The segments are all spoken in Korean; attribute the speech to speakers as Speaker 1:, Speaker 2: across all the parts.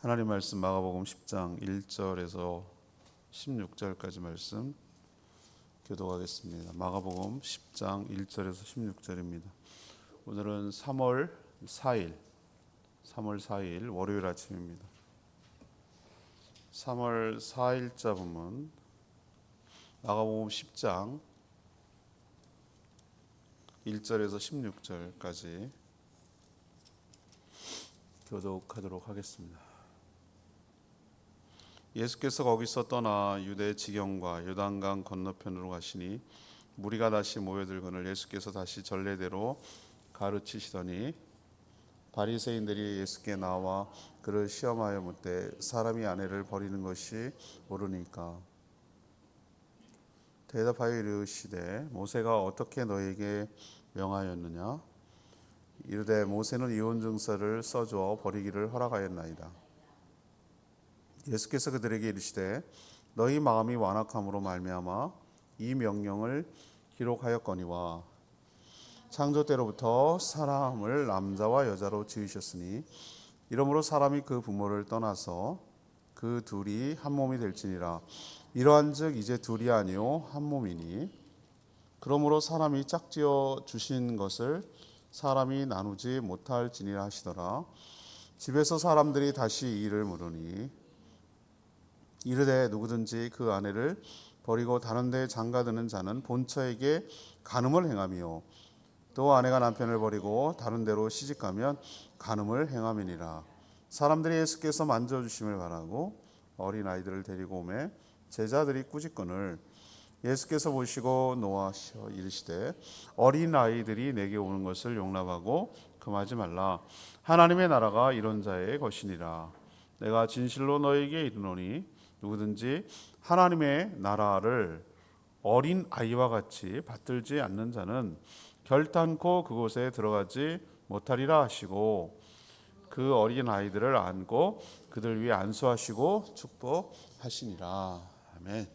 Speaker 1: 하나님 말씀 마가복음 10장 1절에서 16절까지 말씀 교독하겠습니다. 마가복음 10장 1절에서 16절입니다. 오늘은 3월 4일 월요일 아침입니다. 3월 4일자 부분 마가복음 10장 1절에서 16절까지 교독하도록 하겠습니다. 예수께서 거기서 떠나 유대 지경과 요단강 건너편으로 가시니 무리가 다시 모여들거늘 예수께서 다시 전례대로 가르치시더니 바리새인들이 예수께 나와 그를 시험하여 묻되 사람이 아내를 버리는 것이 옳으니까 대답하여 이르시되 모세가 어떻게 너에게 명하였느냐 이르되 모세는 이혼 증서를 써주어 버리기를 허락하였나이다. 예수께서 그들에게 이르시되 너희 마음이 완악함으로 말미암아 이 명령을 기록하였거니와 창조 때로부터 사람을 남자와 여자로 지으셨으니 이러므로 사람이 그 부모를 떠나서 그 둘이 한 몸이 될지니라. 이러한즉 이제 둘이 아니요 한 몸이니 그러므로 사람이 짝지어 주신 것을 사람이 나누지 못할지니라 하시더라. 집에서 사람들이 다시 이를 물으니 이르되 누구든지 그 아내를 버리고 다른 데에 장가드는 자는 본처에게 간음을 행하며 또 아내가 남편을 버리고 다른 데로 시집가면 간음을 행함이니라. 사람들이 예수께서 만져주심을 바라고 어린 아이들을 데리고 오매 제자들이 꾸짖거늘 예수께서 보시고 노하셔 이르시되 어린 아이들이 내게 오는 것을 용납하고 금하지 말라. 하나님의 나라가 이런 자의 것이니라. 내가 진실로 너에게 이르노니 누구든지 하나님의 나라를 어린 아이와 같이 받들지 않는 자는 결단코 그곳에 들어가지 못하리라 하시고 그 어린 아이들을 안고 그들 위에 안수하시고 축복하시니라. 아멘.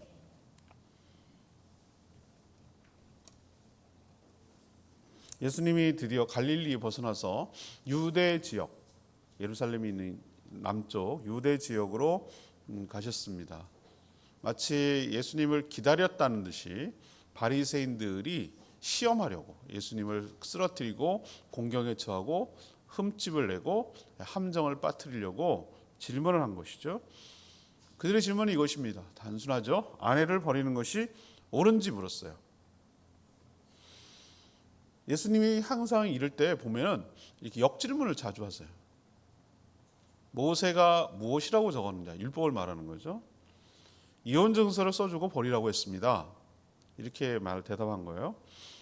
Speaker 1: 예수님이 드디어 갈릴리 벗어나서 유대 지역, 예루살렘이 있는 남쪽 유대 지역으로 가셨습니다. 마치 예수님을 기다렸다는 듯이 바리새인들이 시험하려고 예수님을 쓰러뜨리고 공경에 처하고 흠집을 내고 함정을 빠뜨리려고 질문을 한 것이죠. 그들의 질문은 이것입니다. 단순하죠. 아내를 버리는 것이 옳은지 물었어요. 예수님이 항상 이럴 때 보면은 이렇게 역질문을 자주 하세요. 모세가 무엇이라고 적었느냐, 율법을 말하는 거죠. 이혼 증서를 써주고 버리라고 했습니다. 이렇게 대답한 거예요.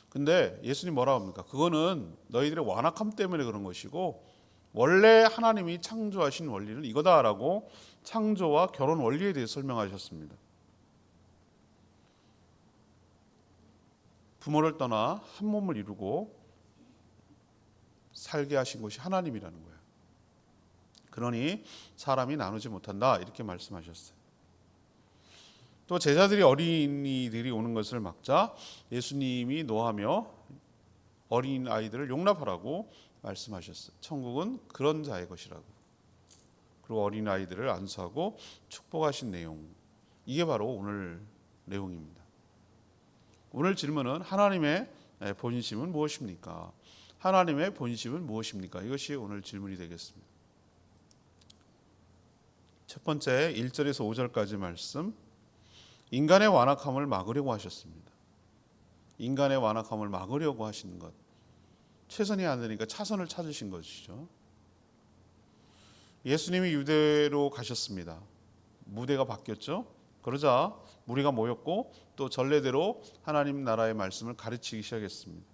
Speaker 1: 근데 예수님 뭐라고 합니까? 그거는 너희들의 완악함 때문에 그런 것이고 원래 하나님이 창조하신 원리는 이거다라고 창조와 결혼 원리에 대해 설명하셨습니다. 부모를 떠나 한 몸을 이루고 살게 하신 것이 하나님이라는 거예요. 그러니 사람이 나누지 못한다 이렇게 말씀하셨어요. 또 제자들이 어린이들이 오는 것을 막자 예수님이 노하며 어린 아이들을 용납하라고 말씀하셨어요. 천국은 그런 자의 것이라고. 그리고 어린 아이들을 안수하고 축복하신 내용. 이게 바로 오늘 내용입니다. 오늘 질문은 하나님의 본심은 무엇입니까? 하나님의 본심은 무엇입니까? 이것이 오늘 질문이 되겠습니다. 첫 번째 1절에서 5절까지 말씀. 인간의 완악함을 막으려고 하셨습니다. 인간의 완악함을 막으려고 하시는 것. 최선이 안 되니까 차선을 찾으신 것이죠. 예수님이 유대로 가셨습니다. 무대가 바뀌었죠. 그러자 무리가 모였고 또 전례대로 하나님 나라의 말씀을 가르치기 시작했습니다.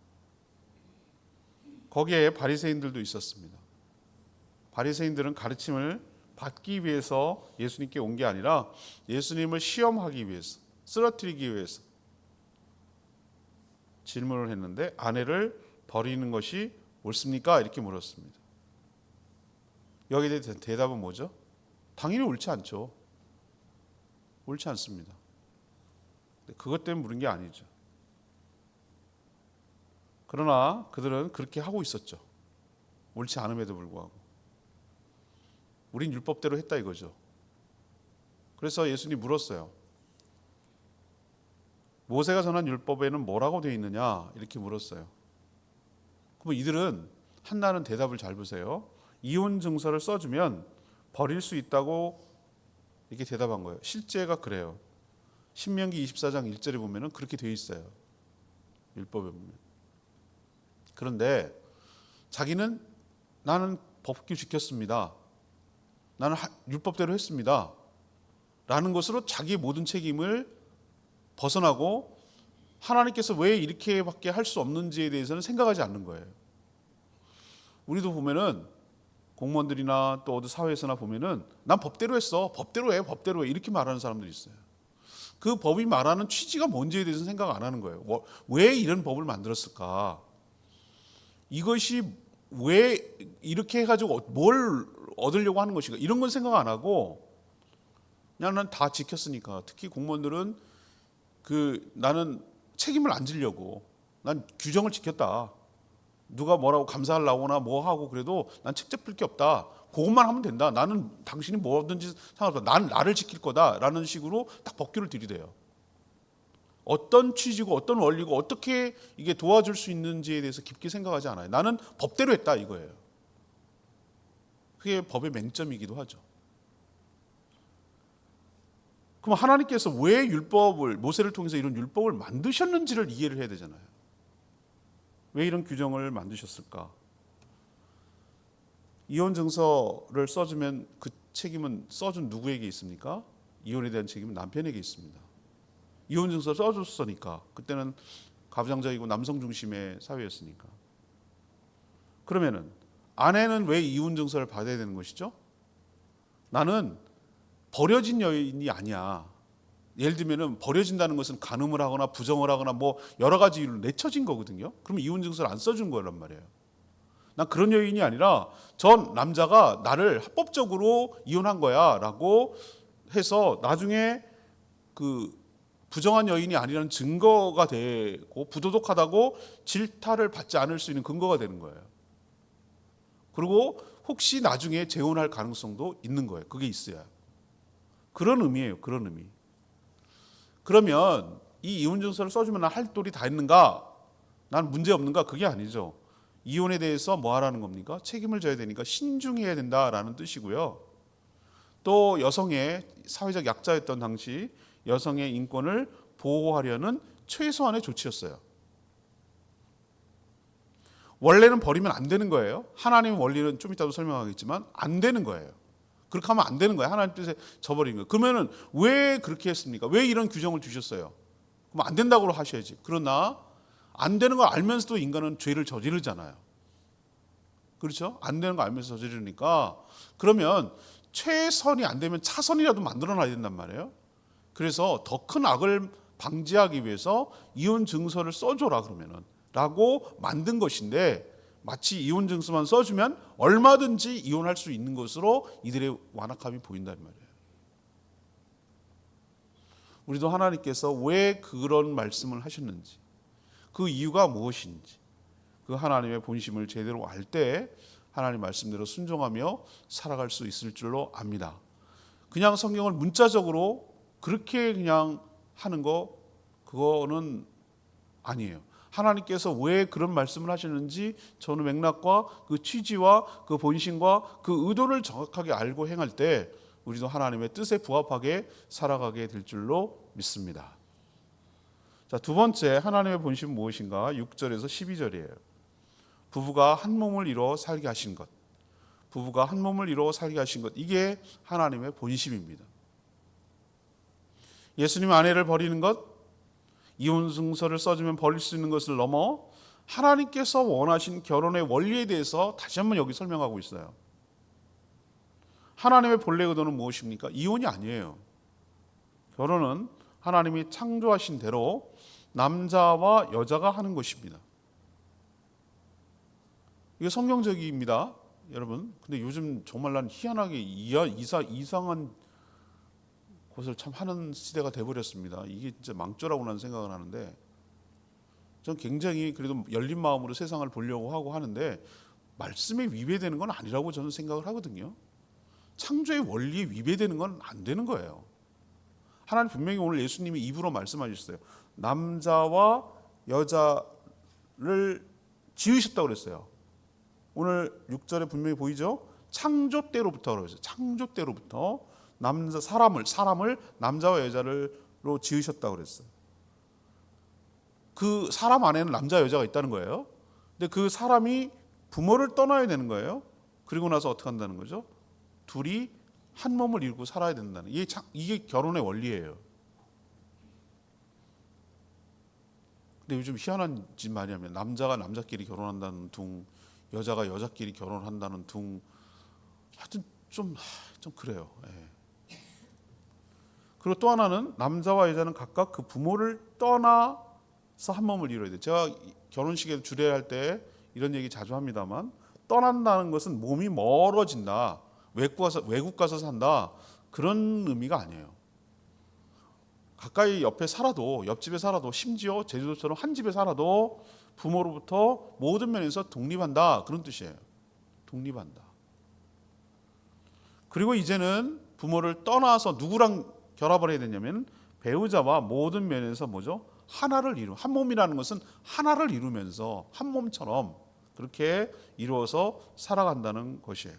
Speaker 1: 거기에 바리새인들도 있었습니다. 바리새인들은 가르침을 받기 위해서 예수님께 온 게 아니라 예수님을 시험하기 위해서, 쓰러뜨리기 위해서 질문을 했는데 아내를 버리는 것이 옳습니까? 이렇게 물었습니다. 여기에 대한 대답은 뭐죠? 당연히 옳지 않죠. 옳지 않습니다. 그것 때문에 물은 게 아니죠. 그러나 그들은 그렇게 하고 있었죠. 옳지 않음에도 불구하고. 우린 율법대로 했다 이거죠. 그래서 예수님이 물었어요. 모세가 전한 율법에는 뭐라고 되어 있느냐 이렇게 물었어요. 그럼 이들은 한나는 대답을 잘 보세요. 이혼 증서를 써주면 버릴 수 있다고 이렇게 대답한 거예요. 실제가 그래요. 신명기 24장 1절에 보면은 그렇게 되어 있어요. 율법에 보면. 그런데 자기는 나는 법규 지켰습니다. 나는 율법대로 했습니다. 라는 것으로 자기의 모든 책임을 벗어나고 하나님께서 왜 이렇게밖에 할 수 없는지에 대해서는 생각하지 않는 거예요. 우리도 보면은 공무원들이나 또 어디 사회에서나 보면은 난 법대로 했어. 법대로 해. 법대로 해. 이렇게 말하는 사람들이 있어요. 그 법이 말하는 취지가 뭔지에 대해서 생각 안 하는 거예요. 왜 이런 법을 만들었을까? 이것이 왜 이렇게 해가지고 뭘 얻으려고 하는 것인가? 이런 건 생각 안 하고 그냥 난 다 지켰으니까. 특히 공무원들은 나는 책임을 안 지려고 난 규정을 지켰다. 누가 뭐라고 감사를 나오나 뭐 하고 그래도 난 책 잡힐 게 없다. 그것만 하면 된다. 나는 당신이 뭐든지 상관없다. 난 나를 지킬 거다라는 식으로 딱 법규를 들이대요. 어떤 취지고 어떤 원리고 어떻게 이게 도와줄 수 있는지에 대해서 깊게 생각하지 않아요. 나는 법대로 했다 이거예요. 그게 법의 맹점이기도 하죠. 그럼 하나님께서 왜 율법을 모세를 통해서 이런 율법을 만드셨는지를 이해를 해야 되잖아요. 왜 이런 규정을 만드셨을까? 이혼 증서를 써주면 그 책임은 써준 누구에게 있습니까? 이혼에 대한 책임은 남편에게 있습니다. 이혼 증서 써줬으니까. 그때는 가부장적이고 남성 중심의 사회였으니까. 그러면은 아내는 왜 이혼 증서를 받아야 되는 것이죠? 나는 버려진 여인이 아니야. 예를 들면은 버려진다는 것은 간음을 하거나 부정을 하거나 뭐 여러 가지 이유로 내쳐진 거거든요. 그럼 이혼 증서를 안 써준 거란 말이에요. 난 그런 여인이 아니라 전 남자가 나를 합법적으로 이혼한 거야라고 해서 나중에 부정한 여인이 아니라는 증거가 되고 부도덕하다고 질타를 받지 않을 수 있는 근거가 되는 거예요. 그리고 혹시 나중에 재혼할 가능성도 있는 거예요. 그게 있어야. 그런 의미예요. 그런 의미. 그러면 이 이혼 증서를 써주면 할 도리 다 있는가? 난 문제 없는가? 그게 아니죠. 이혼에 대해서 뭐 하라는 겁니까? 책임을 져야 되니까 신중해야 된다라는 뜻이고요. 또 여성의 사회적 약자였던 당시 여성의 인권을 보호하려는 최소한의 조치였어요. 원래는 버리면 안 되는 거예요. 하나님의 원리는 좀 이따도 설명하겠지만 안 되는 거예요. 그렇게 하면 안 되는 거예요. 하나님 뜻에 저버린 거예요. 그러면은 왜 그렇게 했습니까? 왜 이런 규정을 두셨어요? 그럼 안 된다고 하셔야지. 그러나 안 되는 걸 알면서도 인간은 죄를 저지르잖아요. 그렇죠? 안 되는 거 알면서 저지르니까 그러면 최선이 안 되면 차선이라도 만들어 놔야 된단 말이에요. 그래서 더 큰 악을 방지하기 위해서 이혼 증서를 써줘라 그러면은 라고 만든 것인데 마치 이혼 증서만 써주면 얼마든지 이혼할 수 있는 것으로 이들의 완악함이 보인단 말이에요. 우리도 하나님께서 왜 그런 말씀을 하셨는지 그 이유가 무엇인지 그 하나님의 본심을 제대로 알 때 하나님 말씀대로 순종하며 살아갈 수 있을 줄로 압니다. 그냥 성경을 문자적으로 그렇게 그냥 하는 거 그거는 아니에요. 하나님께서 왜 그런 말씀을 하시는지 저는 맥락과 그 취지와 그 본심과 그 의도를 정확하게 알고 행할 때 우리도 하나님의 뜻에 부합하게 살아가게 될 줄로 믿습니다. 자, 두 번째 하나님의 본심은 무엇인가? 6절에서 12절이에요. 부부가 한 몸을 이루어 살게 하신 것. 부부가 한 몸을 이루어 살게 하신 것. 이게 하나님의 본심입니다. 예수님 아내를 버리는 것, 이혼 증서를 써주면 버릴 수 있는 것을 넘어 하나님께서 원하신 결혼의 원리에 대해서 다시 한번 여기 설명하고 있어요. 하나님의 본래 의도는 무엇입니까? 이혼이 아니에요. 결혼은 하나님이 창조하신 대로 남자와 여자가 하는 것입니다. 이게 성경적입니다, 여러분. 근데 요즘 정말 난 희한하게 이상한 것을 참 하는 시대가 돼버렸습니다. 이게 진짜 망조라고 나는 생각을 하는데, 전 굉장히 그래도 열린 마음으로 세상을 보려고 하고 하는데 말씀에 위배되는 건 아니라고 저는 생각을 하거든요. 창조의 원리에 위배되는 건 안 되는 거예요. 하나님 분명히 오늘 예수님이 입으로 말씀하셨어요. 남자와 여자를 지으셨다고 그랬어요. 오늘 6절에 분명히 보이죠? 창조 때로부터 그러죠. 창조 때로부터 사람을 남자와 여자로 지으셨다고 그랬어요. 그 사람 안에는 남자 여자가 있다는 거예요. 근데 그 사람이 부모를 떠나야 되는 거예요. 그리고 나서 어떻게 한다는 거죠? 둘이 한 몸을 이루고 살아야 된다는, 이게 결혼의 원리예요. 근데 요즘 희한한 짓 많이 하면 남자가 남자끼리 결혼한다는 둥, 여자가 여자끼리 결혼한다는 둥, 하여튼 좀 그래요. 예. 그리고 또 하나는 남자와 여자는 각각 그 부모를 떠나서 한 몸을 이루어야 돼요. 제가 결혼식에 주례할 때 이런 얘기 자주 합니다만, 떠난다는 것은 몸이 멀어진다, 외국 가서 산다, 그런 의미가 아니에요. 가까이 옆에 살아도, 옆집에 살아도, 심지어 제주도처럼 한 집에 살아도 부모로부터 모든 면에서 독립한다, 그런 뜻이에요. 독립한다. 그리고 이제는 부모를 떠나서 누구랑 결합을 해야 되냐면 배우자와 모든 면에서 뭐죠? 한 몸이라는 것은 하나를 이루면서 한 몸처럼 그렇게 이루어서 살아간다는 것이에요.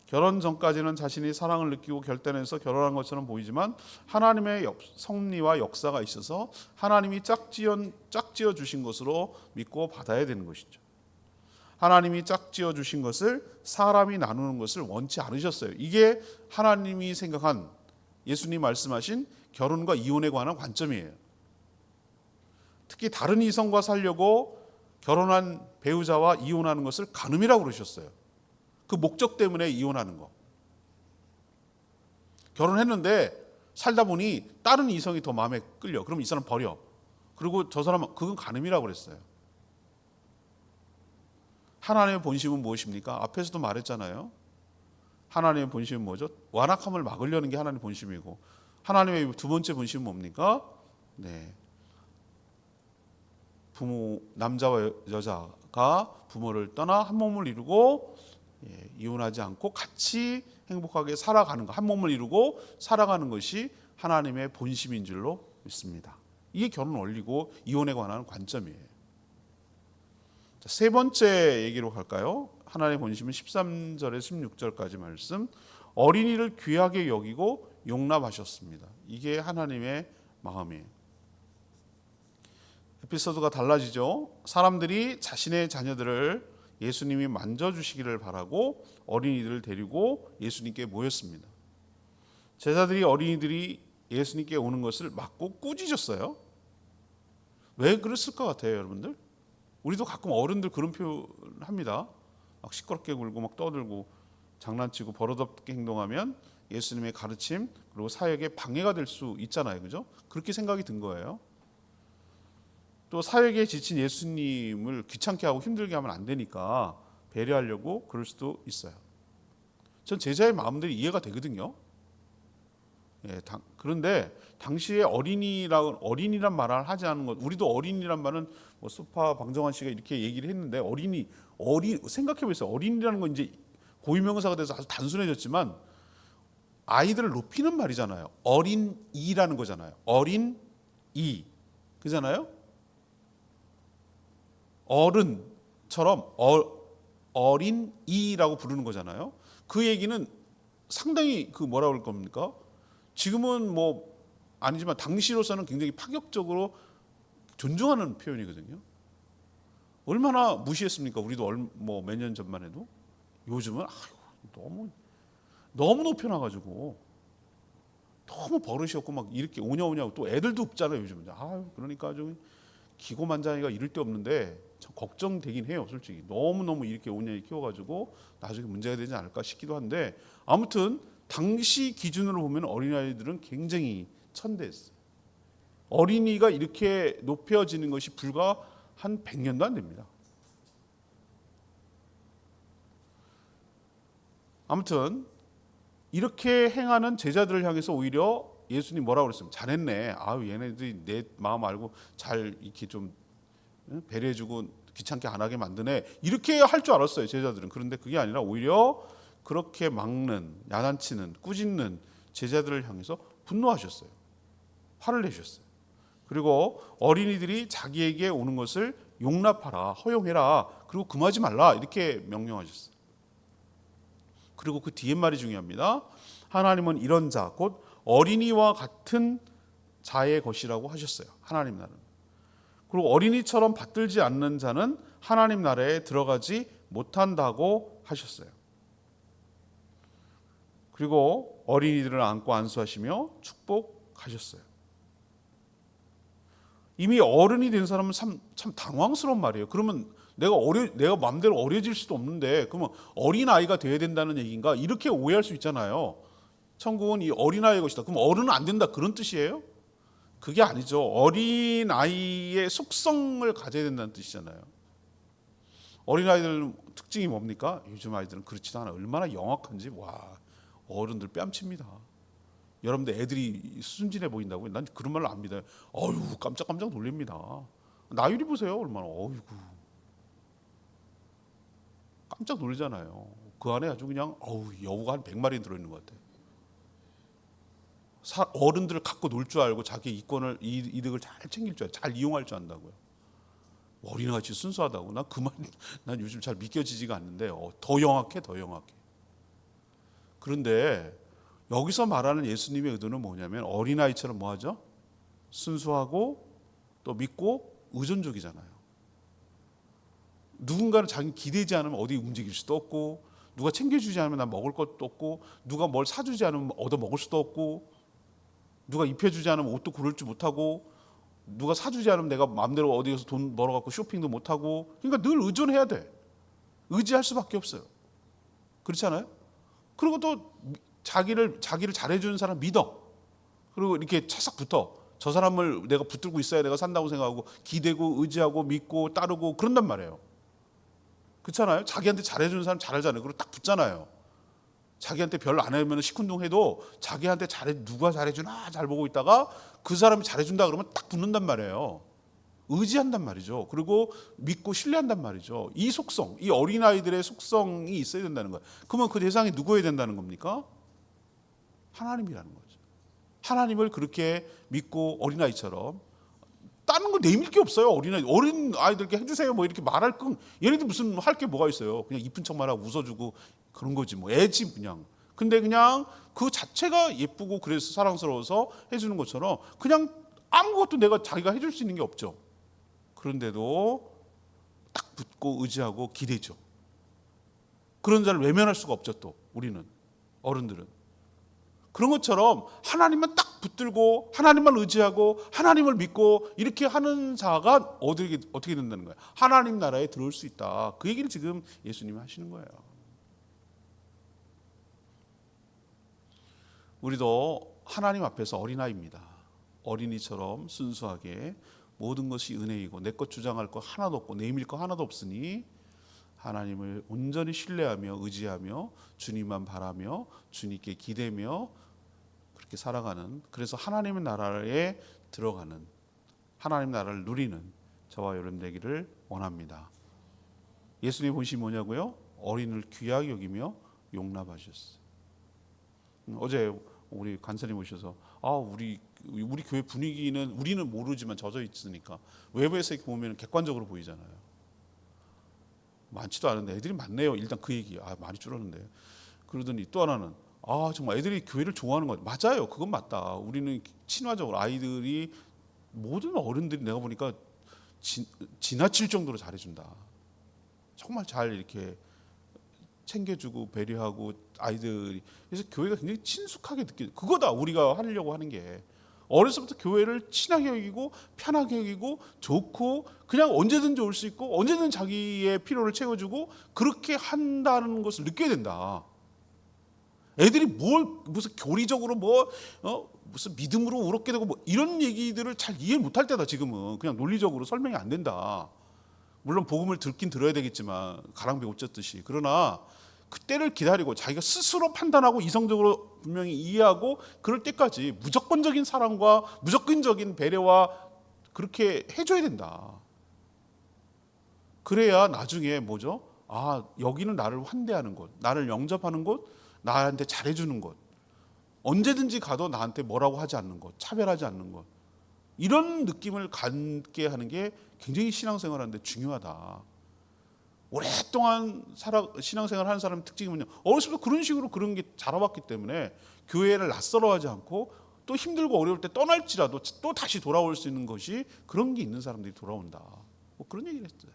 Speaker 1: 결혼 전까지는 자신이 사랑을 느끼고 결단해서 결혼한 것처럼 보이지만 하나님의 섭리와 역사가 있어서 하나님이 짝지어 주신 것으로 믿고 받아야 되는 것이죠. 하나님이 짝지어 주신 것을 사람이 나누는 것을 원치 않으셨어요. 이게 하나님이 생각한, 예수님 말씀하신 결혼과 이혼에 관한 관점이에요. 특히 다른 이성과 살려고 결혼한 배우자와 이혼하는 것을 간음이라고 그러셨어요. 그 목적 때문에 이혼하는 거. 결혼했는데 살다 보니 다른 이성이 더 마음에 끌려. 그럼 이 사람 버려. 그리고 저 사람은, 그건 간음이라고 그랬어요. 하나님의 본심은 무엇입니까? 앞에서도 말했잖아요. 하나님의 본심은 뭐죠? 완악함을 막으려는 게 하나님의 본심이고, 하나님의 두 번째 본심은 뭡니까? 남자와 여자가 부모를 떠나 한 몸을 이루고 이혼하지 않고 같이 행복하게 살아가는 것, 한 몸을 이루고 살아가는 것이 하나님의 본심인 줄로 믿습니다. 이게 결혼 원리고 이혼에 관한 관점이에요. 자, 세 번째 얘기로 갈까요? 하나님의 본심은 13절에서 16절까지 말씀. 어린이를 귀하게 여기고 용납하셨습니다. 이게 하나님의 마음이에요. 에피소드가 달라지죠. 사람들이 자신의 자녀들을 예수님이 만져주시기를 바라고 어린이들을 데리고 예수님께 모였습니다. 제자들이 어린이들이 예수님께 오는 것을 막고 꾸짖었어요. 왜 그랬을 것 같아요, 여러분들? 우리도 가끔 어른들 그런 표현 합니다. 막 시끄럽게 굴고 막 떠들고 장난치고 버릇없게 행동하면 예수님의 가르침 그리고 사역에 방해가 될 수 있잖아요, 그죠? 그렇게 생각이 든 거예요. 또 사역에 지친 예수님을 귀찮게 하고 힘들게 하면 안 되니까 배려하려고 그럴 수도 있어요. 전 제자의 마음들이 이해가 되거든요. 그런데 당시에 어린이란 말을 하지 않은 것, 우리도 어린이란 말은 뭐 소파 방정환 씨가 이렇게 얘기를 했는데 생각해 보세요. 어린이라는 건 이제 고유명사가 돼서 아주 단순해졌지만 아이들을 높이는 말이잖아요. 어린이라는 거잖아요. 어린이 그잖아요. 어른처럼 어린이라고 부르는 거잖아요. 그 얘기는 상당히 뭐라 그럴 겁니까? 지금은 뭐 아니지만 당시로서는 굉장히 파격적으로 존중하는 표현이거든요. 얼마나 무시했습니까? 우리도 뭐 몇 년 전만 해도. 요즘은 너무 높여놔가지고 너무 버릇이 없고 막 이렇게 오냐오냐, 또 애들도 없잖아요 요즘은. 그러니까 아주 기고만장이가 이럴 데 없는데 참 걱정되긴 해요, 솔직히. 너무 이렇게 오냐에 키워가지고 나중에 문제가 되지 않을까 싶기도 한데, 아무튼 당시 기준으로 보면 어린아이들은 굉장히 천대했어요. 어린이가 이렇게 높여지는 것이 불과 한 100년도 안 됩니다. 아무튼 이렇게 행하는 제자들을 향해서 오히려 예수님 뭐라고 그랬어요? 잘했네. 얘네들이 내 마음 알고 잘 이렇게 좀 배려해주고 귀찮게 안 하게 만드네. 이렇게 할 줄 알았어요, 제자들은. 그런데 그게 아니라 오히려 그렇게 막는, 야단치는, 꾸짖는 제자들을 향해서 분노하셨어요. 화를 내셨어요. 그리고 어린이들이 자기에게 오는 것을 용납하라, 허용해라, 그리고 금하지 말라 이렇게 명령하셨어요. 그리고 그 뒤에 말이 중요합니다. 하나님은 이런 자, 곧 어린이와 같은 자의 것이라고 하셨어요. 하나님 나라는. 그리고 어린이처럼 받들지 않는 자는 하나님 나라에 들어가지 못한다고 하셨어요. 그리고 어린이들을 안고 안수하시며 축복하셨어요. 이미 어른이 된 사람은 참 당황스러운 말이에요. 그러면 내가 마음대로 어려질 수도 없는데 그러면 어린 아이가 돼야 된다는 얘기인가? 이렇게 오해할 수 있잖아요. 천국은 이 어린 아이의 것이다. 그럼 어른은 안 된다 그런 뜻이에요? 그게 아니죠. 어린 아이의 속성을 가져야 된다는 뜻이잖아요. 어린 아이들 특징이 뭡니까? 요즘 아이들은 그렇지도 않아. 얼마나 영악한지 와 어른들 뺨칩니다. 여러분들 애들이 순진해 보인다고요? 난 그런 말로 안 믿어요. 어휴 깜짝깜짝 놀랍니다. 나유리 보세요 얼마나 어이구 깜짝 놀잖아요. 그 안에 아주 그냥 여우가 한 100마리 들어있는 것 같아요. 어른들을 갖고 놀 줄 알고 자기 이득을 잘 챙길 줄 알고 잘 이용할 줄 안다고요. 어린아이같이 순수하다고. 난 요즘 잘 믿겨지지가 않는데 더 영악해. 그런데 여기서 말하는 예수님의 의도는 뭐냐면 어린아이처럼 뭐하죠? 순수하고 또 믿고 의존적이잖아요. 누군가는 자기 기대지 않으면 어디 움직일 수도 없고, 누가 챙겨주지 않으면 난 먹을 것도 없고, 누가 뭘 사주지 않으면 얻어 먹을 수도 없고, 누가 입혀주지 않으면 옷도 고를 줄 못하고, 누가 사주지 않으면 내가 마음대로 어디에서 돈 벌어갖고 쇼핑도 못하고. 그러니까 늘 의존해야 돼. 의지할 수밖에 없어요. 그렇지 않아요? 그리고 또 자기를 잘해주는 사람 믿어. 그리고 이렇게 차싹 붙어. 저 사람을 내가 붙들고 있어야 내가 산다고 생각하고 기대고 의지하고 믿고 따르고 그런단 말이에요. 그렇잖아요. 자기한테 잘해주는 사람 잘하잖아요. 그리고 딱 붙잖아요. 자기한테 별로 안 하면 시큰둥해도 자기한테 누가 잘해주나 잘 보고 있다가 그 사람이 잘해준다 그러면 딱 붙는단 말이에요. 의지한단 말이죠. 그리고 믿고 신뢰한단 말이죠. 이 속성, 이 어린아이들의 속성이 있어야 된다는 거예요. 그러면 그 대상이 누구여야 된다는 겁니까? 하나님이라는 거죠. 하나님을 그렇게 믿고 어린아이처럼 다른 거 내밀 게 없어요. 어린 아이들께 해주세요. 뭐 이렇게 말할 건 얘네들 무슨 할 게 뭐가 있어요. 그냥 이쁜 척만 하고 웃어주고 그런 거지 뭐 애지 그냥. 근데 그냥 그 자체가 예쁘고 그래서 사랑스러워서 해주는 것처럼 그냥 아무것도 자기가 해줄 수 있는 게 없죠. 그런데도 딱 붙고 의지하고 기대죠. 그런 자를 외면할 수가 없죠. 또 우리는 어른들은. 그런 것처럼 하나님만 딱 붙들고 하나님만 의지하고 하나님을 믿고 이렇게 하는 자가 어떻게 된다는 거예요? 하나님 나라에 들어올 수 있다. 그 얘기를 지금 예수님이 하시는 거예요. 우리도 하나님 앞에서 어린아이입니다. 어린이처럼 순수하게 모든 것이 은혜이고 내 것 주장할 거 하나도 없고 내밀 거 하나도 없으니 하나님을 온전히 신뢰하며 의지하며 주님만 바라며 주님께 기대며 그렇게 살아가는, 그래서 하나님의 나라에 들어가는, 하나님 나라를 누리는 저와 여러분 되기를 원합니다. 예수님의 본심이 뭐냐고요? 어린을 귀하게 여기며 용납하셨어요. 어제 우리 간사님 오셔서 우리 교회 분위기는 우리는 모르지만 젖어 있으니까 외부에서 이렇게 보면 객관적으로 보이잖아요. 많지도 않은데 애들이 많네요. 일단 그 얘기 많이 줄었는데 그러더니 또 하나는 정말 애들이 교회를 좋아하는 거 맞아요. 그건 맞다. 우리는 친화적으로 아이들이 모든 어른들이 내가 보니까 지나칠 정도로 잘해준다. 정말 잘 이렇게 챙겨주고 배려하고 아이들이 그래서 교회가 굉장히 친숙하게 그거다 우리가 하려고 하는 게. 어려서부터 교회를 친하게 여기고 편하게 여기고 좋고 그냥 언제든지 올 수 있고 언제든 자기의 필요를 채워주고 그렇게 한다는 것을 느껴야 된다. 애들이 무슨 교리적으로 무슨 믿음으로 우럽게 되고 이런 얘기들을 잘 이해 못할 때다. 지금은 그냥 논리적으로 설명이 안 된다. 물론 복음을 듣긴 들어야 되겠지만 가랑비 옷 젖듯이. 그러나 그때를 기다리고 자기가 스스로 판단하고 이성적으로 분명히 이해하고 그럴 때까지 무조건적인 사랑과 무조건적인 배려와 그렇게 해줘야 된다. 그래야 나중에 뭐죠? 여기는 나를 환대하는 곳, 나를 영접하는 곳, 나한테 잘해주는 곳, 언제든지 가도 나한테 뭐라고 하지 않는 곳, 차별하지 않는 곳, 이런 느낌을 갖게 하는 게 굉장히 신앙생활하는데 중요하다. 오랫동안 신앙생활 하는 사람의 특징이 뭐냐, 어렸을 때 그런 식으로 그런 게 자라왔기 때문에 교회를 낯설어하지 않고 또 힘들고 어려울 때 떠날지라도 또 다시 돌아올 수 있는 것이, 그런 게 있는 사람들이 돌아온다. 뭐 그런 얘기를 했어요.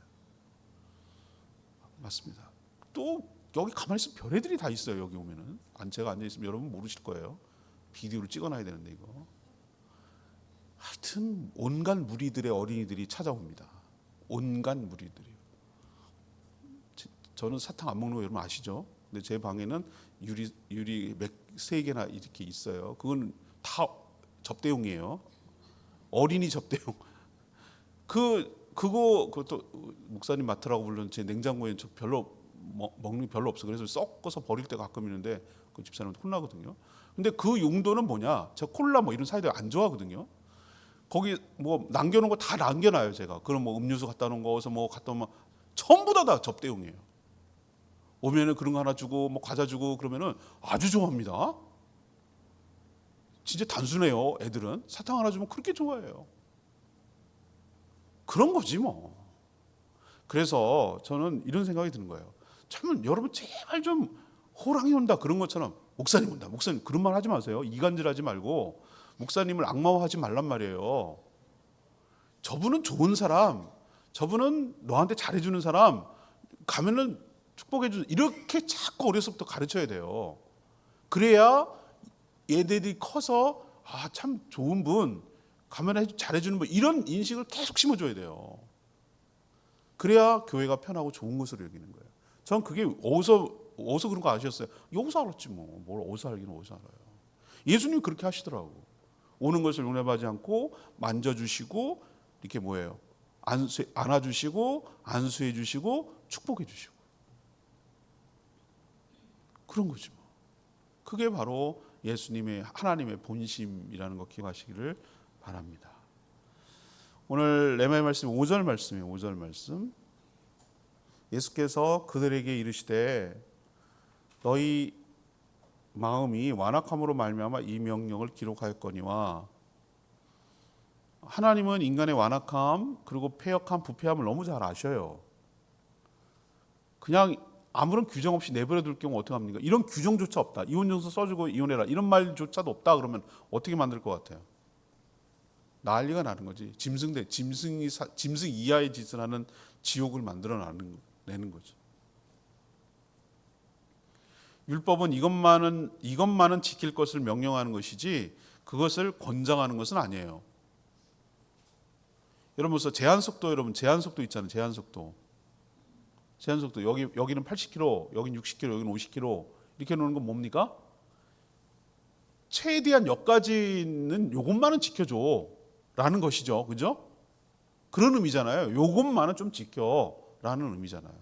Speaker 1: 맞습니다. 또 여기 가만히 있으면 별애들이 다 있어요. 여기 오면은 제가 앉아 있으면 여러분 모르실 거예요. 비디오로 찍어놔야 되는데 이거. 하여튼 온갖 무리들의 어린이들이 찾아옵니다. 온갖 무리들이. 저는 사탕 안 먹는 거 여러분 아시죠? 근데 제 방에는 유리 맥 3개나 이렇게 있어요. 그건 다 접대용이에요. 어린이 접대용. 그것도 목사님 맡으라고 부르는 제 냉장고에 저 별로 먹는 게 별로 없어. 그래서 섞어서 버릴 때가 가끔 있는데 그 집사람한테 혼나거든요. 근데 그 용도는 뭐냐? 저 콜라 뭐 이런 사이다 안 좋아하거든요. 거기 뭐 남겨놓은 거 다 남겨놔요 제가. 그럼 뭐 음료수 갖다 놓은 거서 뭐 갖다 놓으면 전부 다 접대용이에요. 오면은 그런 거 하나 주고 뭐 과자 주고 그러면은 아주 좋아합니다. 진짜 단순해요. 애들은 사탕 하나 주면 그렇게 좋아해요. 그런 거지 뭐. 그래서 저는 이런 생각이 드는 거예요. 참 여러분 제발 좀 호랑이 온다 그런 것처럼 목사님 온다, 목사님 그런 말 하지 마세요. 이간질하지 말고 목사님을 악마화하지 말란 말이에요. 저분은 좋은 사람, 저분은 너한테 잘해주는 사람, 가면은 축복해주는, 이렇게 자꾸 어려서부터 가르쳐야 돼요. 그래야 얘들이 커서 참 좋은 분, 가면 잘해주는 분, 이런 인식을 계속 심어줘야 돼요. 그래야 교회가 편하고 좋은 것으로 여기는 거예요. 전 그게 어디서 그런 거 아셨어요? 여기서 알았지 뭐. 뭘 어디서 알기는 어디서 알아요. 예수님이 그렇게 하시더라고. 오는 것을 용납하지 않고 만져주시고 이렇게 뭐예요? 안아주시고 안수해주시고 축복해주시고, 그런 거지 뭐. 그게 바로 예수님의, 하나님의 본심이라는 거 기억하시기를 바랍니다. 오늘 레마의 말씀 5절 말씀이에요. 5절 말씀. 예수께서 그들에게 이르시되 너희 마음이 완악함으로 말미암아 이 명령을 기록하였거니와. 하나님은 인간의 완악함 그리고 패역함 부패함을 너무 잘 아셔요. 그냥 아무런 규정 없이 내버려 둘 경우 어떻게 합니까? 이런 규정조차 없다. 이혼증서 써주고 이혼해라 이런 말조차도 없다 그러면 어떻게 만들 것 같아요? 난리가 나는 거지. 짐승 이하의 짓을 하는 지옥을 내는 거죠. 율법은 이것만은 지킬 것을 명령하는 것이지 그것을 권장하는 것은 아니에요. 여러분 제한 속도 있잖아요. 제한 속도 여기는 80km, 여기는 60km, 여기는 50km 이렇게 놓는 건 뭡니까? 최대한 여기까지는 요것만은 지켜줘라는 것이죠. 그죠? 그런 의미잖아요. 요것만은 좀 지켜라는 의미잖아요.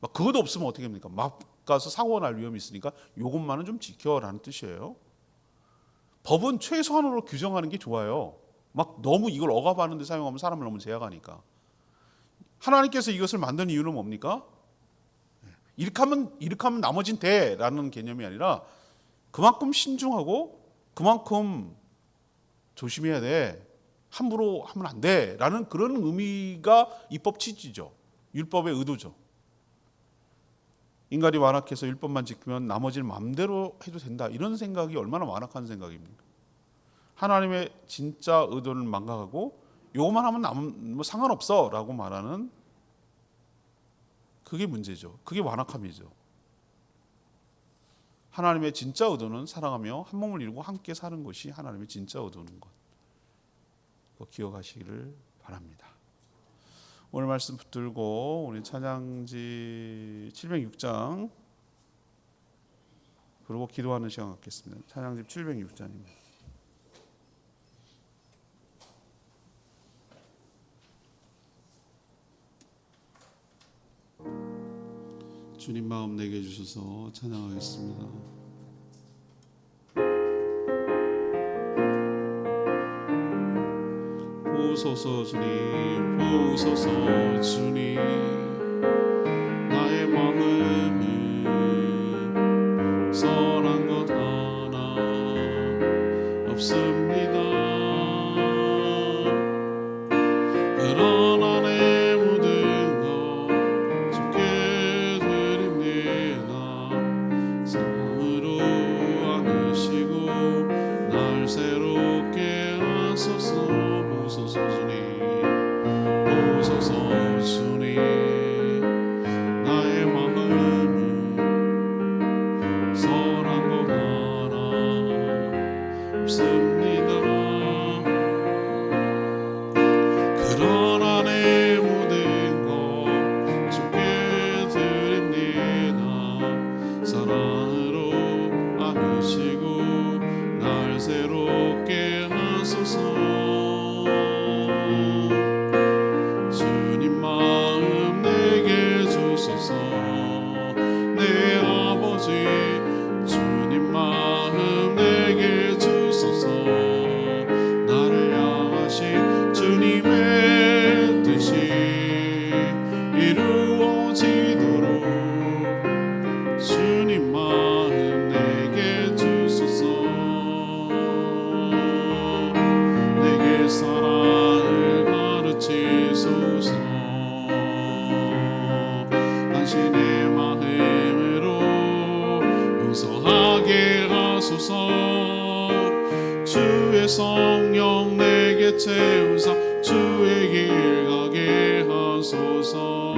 Speaker 1: 그것도 없으면 어떻게 합니까? 막 가서 사고가 날 위험이 있으니까 요것만은 좀 지켜라는 뜻이에요. 법은 최소한으로 규정하는 게 좋아요. 막 너무 이걸 억압하는 데 사용하면 사람을 너무 제약하니까. 하나님께서 이것을 만든 이유는 뭡니까? 이렇게 하면 나머진 돼라는 개념이 아니라 그만큼 신중하고 그만큼 조심해야 돼. 함부로 하면 안 돼라는 그런 의미가 입법 취지죠. 율법의 의도죠. 인간이 완악해서 율법만 지키면 나머지는 마음대로 해도 된다. 이런 생각이 얼마나 완악한 생각입니까? 하나님의 진짜 의도를 망각하고 요것만 하면 뭐 상관없어 라고 말하는, 그게 문제죠. 그게 완악함이죠. 하나님의 진짜 의도는 사랑하며 한 몸을 이루고 함께 사는 것이 하나님의 진짜 의도는 것. 그거 기억하시기를 바랍니다. 오늘 말씀 붙들고 우리 찬양지 706장 그리고 기도하는 시간 갖겠습니다. 찬양집 706장입니다. 주님 마음 내게 주셔서 찬양하겠습니다. 보소서 주님, 보소서 주님,
Speaker 2: 아버지 주님 마음 내게 주소서. 나를 향하신 주님의 뜻이 이루어지도록 주님 마음 내게 주소서. 내게 사랑을 가르치소서. 당신의 마음으로 용서하게 하소서. 주의 성령 내게 채우사 주의 길 가게 하소서.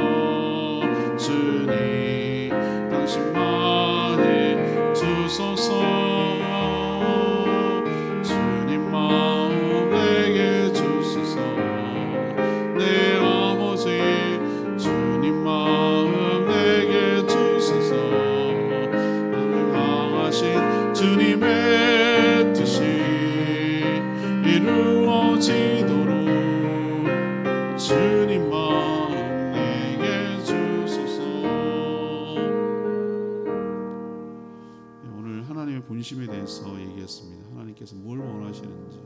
Speaker 2: 주님 당신 마음 주소서. 주님 마음 내게 주소서. 내 아버지 주님 마음 내게 주소서. 나를 향하신 주님의 뜻이 이루어지도록 주님 마음 내게 주소서. 오늘 하나님의 본심에 대해서 얘기했습니다. 하나님께서 뭘 원하시는지,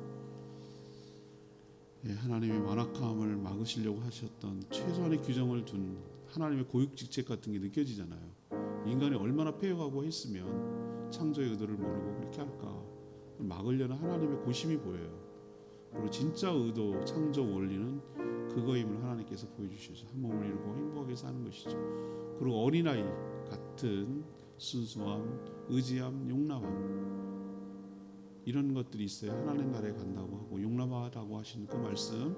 Speaker 2: 하나님의 완악함을 막으시려고 하셨던 최소한의 규정을 둔 하나님의 고육직책 같은 게 느껴지잖아요. 인간이 얼마나 패역하고 했으면 창조의 의도를 모르고 그렇게 할까. 막으려는 하나님의 고심이 보여요. 그리고 진짜 의도, 창조 원리는 그거임을 하나님께서 보여주시죠. 한 몸을 이루고 행복하게 사는 것이죠. 그리고 어린아이 같은 순수함, 의지함, 용납함, 이런 것들이 있어요. 하나님 나라에 간다고 하고 용납하라고 하시는 그 말씀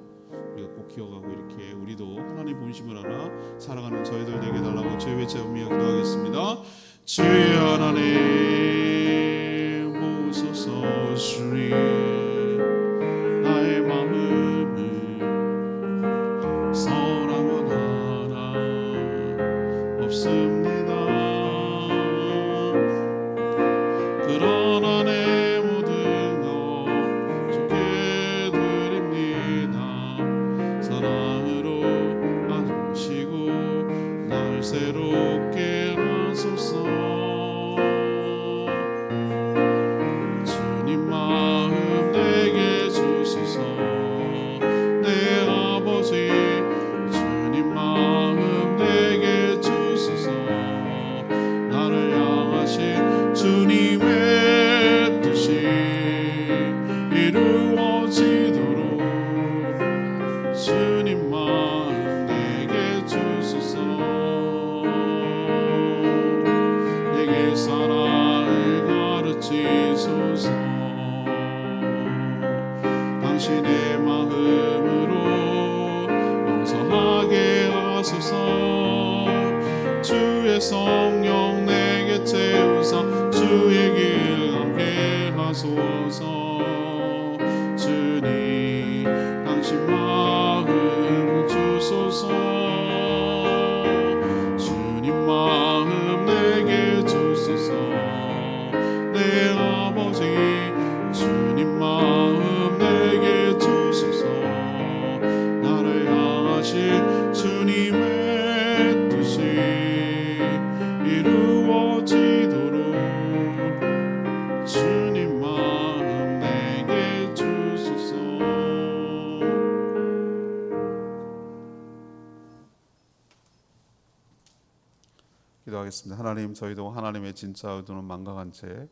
Speaker 2: 우리가 꼭 기억하고, 이렇게 우리도 하나님 본심을 알아 살아가는 저희들 되게 달라고 주의 외쳐며 기도하겠습니다. 주의 하나님 보소서. 주님 나의 마음을 사랑은 하나 없습니다. 그러나 내 모든 것 주께 드립니다. 사랑으로 안으시고 날 새롭게 하소서. 주님 마음 내게 주소서. 내 아버지 주님 마음 내게 주소서. 나를 향하신 주님의 뜻이 이루어지도록 주님 마음 내게 주소서. 내게 사랑을 가르치소서. 당신의 마음으로 용서하게 하소서. 주의 성령 내게 채우사 주의 길 가게 하소서. 주님 당신 마음 주소서. 주님 마음 내게 주소서. 내 아버지 주님 마음 내게 주소서. 나를 향하신 주님의 뜻이 이루어지도록 주님 마음 내게 주소서.
Speaker 1: 기도하겠습니다. 하나님, 저희도 하나님의 진짜 의도는 망각한 채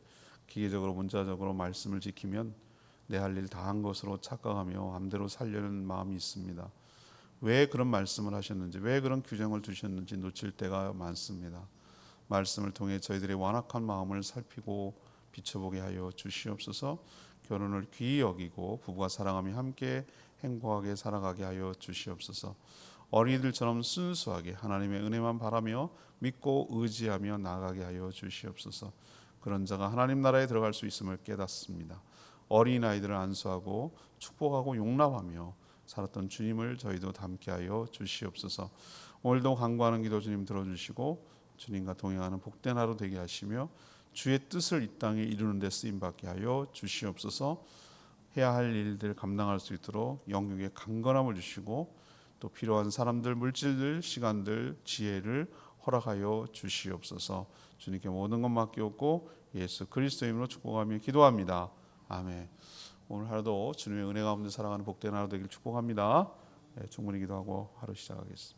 Speaker 1: 기계적으로 문자적으로 말씀을 지키면 내 할 일 다 한 것으로 착각하며 마음대로 살려는 마음이 있습니다. 왜 그런 말씀을 하셨는지, 왜 그런 규정을 두셨는지 놓칠 때가 많습니다. 말씀을 통해 저희들의 완악한 마음을 살피고 비춰보게 하여 주시옵소서. 결혼을 귀히 여기고 부부가 사랑하며 함께 행복하게 살아가게 하여 주시옵소서. 어린이들처럼 순수하게 하나님의 은혜만 바라며 믿고 의지하며 나아가게 하여 주시옵소서. 그런 자가 하나님 나라에 들어갈 수 있음을 깨닫습니다. 어린아이들을 안수하고 축복하고 용납하며 살았던 주님을 저희도 닮게 하여 주시옵소서. 오늘도 간구하는 기도 주님 들어주시고 주님과 동행하는 복된 하루 되게 하시며 주의 뜻을 이 땅에 이루는 데 쓰임받게 하여 주시옵소서. 해야 할 일들 감당할 수 있도록 영육의 강건함을 주시고 또 필요한 사람들, 물질들, 시간들, 지혜를 허락하여 주시옵소서. 주님께 모든 것 맡기옵고 예수 그리스도의 이름으로 축복하며 기도합니다. 아멘. 오늘 하루도 주님의 은혜 가운데 살아가는 복된 하루 되길 축복합니다. 충분히 기도하고 하루 시작하겠습니다.